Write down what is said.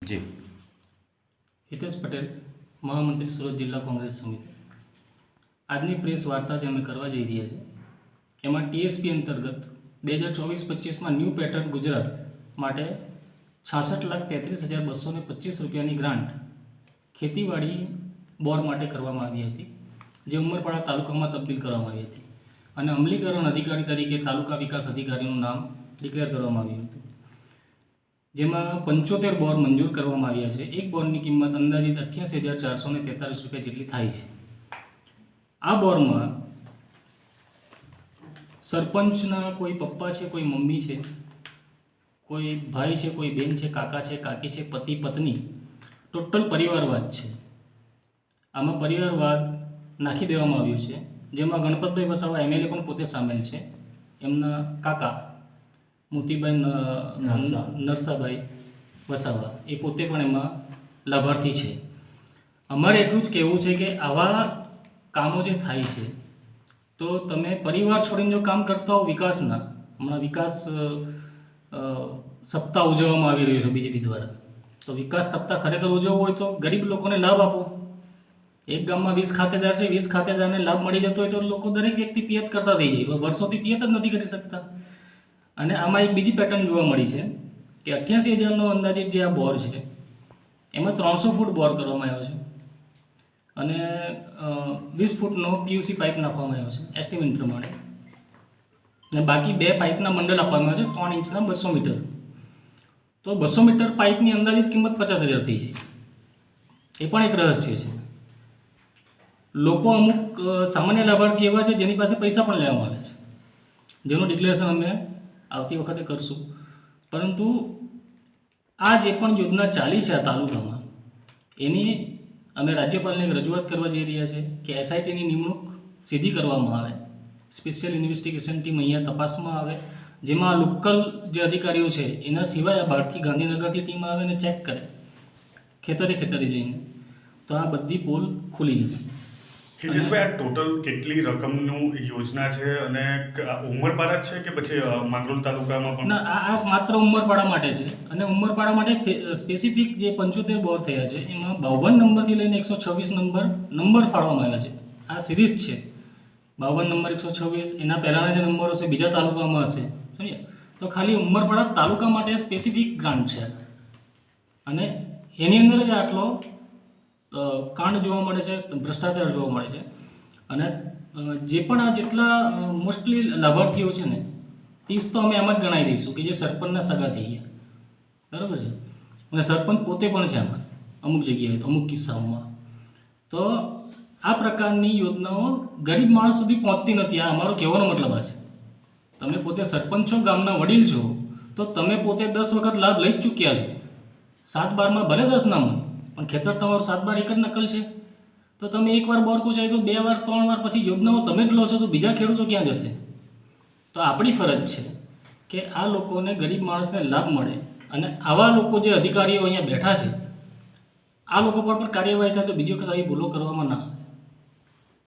જી હિતેશ પટેલ, મહામંત્રી, સુરત જિલ્લા કોંગ્રેસ સમિતિ. આજની પ્રેસ વાર્તા જે અમે કરવા જઈ રહ્યા છીએ એમાં ટીએસપી અંતર્ગત 2024-25માં ન્યૂ પેટર્ન ગુજરાત માટે 66,33,225 રૂપિયાની ગ્રાન્ટ ખેતીવાડી બોર માટે કરવામાં આવી હતી, જે ઉમરપાડા તાલુકામાં તબદીલ કરવામાં આવી હતી અને અમલીકરણ અધિકારી તરીકે તાલુકા વિકાસ અધિકારીનું નામ ડિક્લેર કરવામાં આવ્યું હતું. જેમાં 75 બોર મંજૂર કરવામાં આવ્યા છે. એક બોરની કિંમત અંદાજિત 88,443 રૂપિયા જેટલી થાય છે. આ બોરમાં સરપંચના કોઈ પપ્પા છે, કોઈ મમ્મી છે, કોઈ ભાઈ છે, કોઈ બેન છે, કાકા છે, કાકી છે, પતિ પત્ની, ટોટલ પરિવારવાદ છે. આમાં પરિવારવાદ નાખી દેવામાં આવ્યો છે, જેમાં ગણપતભાઈ વસાવા એમએલએ પણ પોતે સામેલ છે. એમના કાકા મોતીભાઈ નરસાભાઈ વસાવા એ પોતે પણ એમાં લાભાર્થી છે. અમારે એટલું જ કહેવું છે કે આવા કામો જે થાય છે તો તમે પરિવાર છોડીને જો કામ કરતા હો વિકાસના, હમણાં વિકાસ સપ્તાહ ઉજવવામાં આવી રહ્યો છે બીજેપી દ્વારા, તો વિકાસ સપ્તાહ ખરેખર ઉજવવો હોય તો ગરીબ લોકોને લાભ આપો. એક ગામમાં 20 ખાતેદાર છે, 20 ખાતેદારને લાભ મળી જતો હોય તો લોકો દરેક વ્યક્તિ પિયત કરતા થઈ જાય. વર્ષોથી પિયત જ નથી કરી શકતા. અને આમાં એક બીજી પેટર્ન જોવા મળી છે કે 88,000નો અંદાજિત જે આ બોર છે એમાં 300 ફૂટ બોર કરવામાં આવ્યો છે અને 20 ફૂટનો પીયુસી પાઇપ નાખવામાં આવ્યો છે એસ્ટિમેટ પ્રમાણે, અને બાકી 2 પાઇપના બંડલ આપવામાં આવ્યા છે 3 ઇંચના 200 મીટર. તો 200 મીટર પાઇપની અંદાજિત કિંમત 50,000 થઈ જાય. એ પણ એક રહસ્ય છે. લોકો અમુક સામાન્ય લાભાર્થી એવા છે જેની પાસે પૈસા પણ લેવામાં આવે છે, જેનું ડિક્લેરેશન અમે આવતી વખતે કરશું. પરંતુ આ જે પણ યોજના ચાલી છે આ તાલુકામાં, એની અમે રાજ્યપાલને રજૂઆત કરવા જઈ રહ્યા છે કે એસઆઈટીની નિમણૂક સીધી કરવામાં આવે, સ્પેશિયલ ઇન્વેસ્ટિગેશન ટીમ અહીંયા તપાસમાં આવે, જેમાં લોકલ જે અધિકારીઓ છે એના સિવાય આ બહારથી ગાંધીનગરથી ટીમ આવે ને ચેક કરે ખેતરે જઈને, તો આ બધી પોલ ખુલી જશે. હિતેશભાઈ, આ ટોટલ કેટલી રકમનું યોજના છે અને ઉમરપાડા છે કે પછી માંગરોળ તાલુકામાં પણ? ના, આ માત્ર ઉમરપાડા માટે છે અને ઉમરપાડા માટે સ્પેસિફિક જે 75 બોર થયા છે એમાં 52 નંબરથી લઈને 126 નંબર ફાળવામાં આવ્યા છે. આ સિરીઝ છે 52 નંબર 126, એના પહેલાંના જે નંબરો હશે બીજા તાલુકામાં હશે, સમજ્યા? તો ખાલી ઉમરપાડા તાલુકા માટે સ્પેસિફિક ગ્રાન્ટ છે અને એની અંદર જ આટલો કાંડ જોવા મળે છે, ભ્રષ્ટાચાર જોવા મળે છે. અને જે પણ આ જેટલા મોસ્ટલી લાભાર્થીઓ છે ને 30 તો અમે એમ જ ગણાવી દઈશું કે જે સરપંચના સગા થઈ ગયા, બરાબર છે, અને સરપંચ પોતે પણ છે આમાં અમુક જગ્યાએ, અમુક કિસ્સાઓમાં. તો આ પ્રકારની યોજનાઓ ગરીબ માણસ સુધી પહોંચતી નથી. આ અમારો કહેવાનો મતલબ આ છે. તમે પોતે સરપંચ છો, ગામના વડીલ છો, તો તમે પોતે 10 વખત લાભ લઈ જ ચૂક્યા છો. 7-12માં ભલે 10 ના મળે, પણ ખેતર તમારું 7-12 એક જ નકલ છે. તો તમે એકવાર બોર પૂછાય તો 2 વાર 3 વાર પછી યોજનાઓ તમે જ લો છો, તો બીજા ખેડૂતો ક્યાં જશે? તો આપણી ફરજ છે કે આ લોકોને, ગરીબ માણસને લાભ મળે અને આવા લોકો જે અધિકારીઓ અહીંયા બેઠા છે આ લોકો પર પણ કાર્યવાહી થાય તો બીજી વખત આવી ભૂલો કરવામાં ના આવે.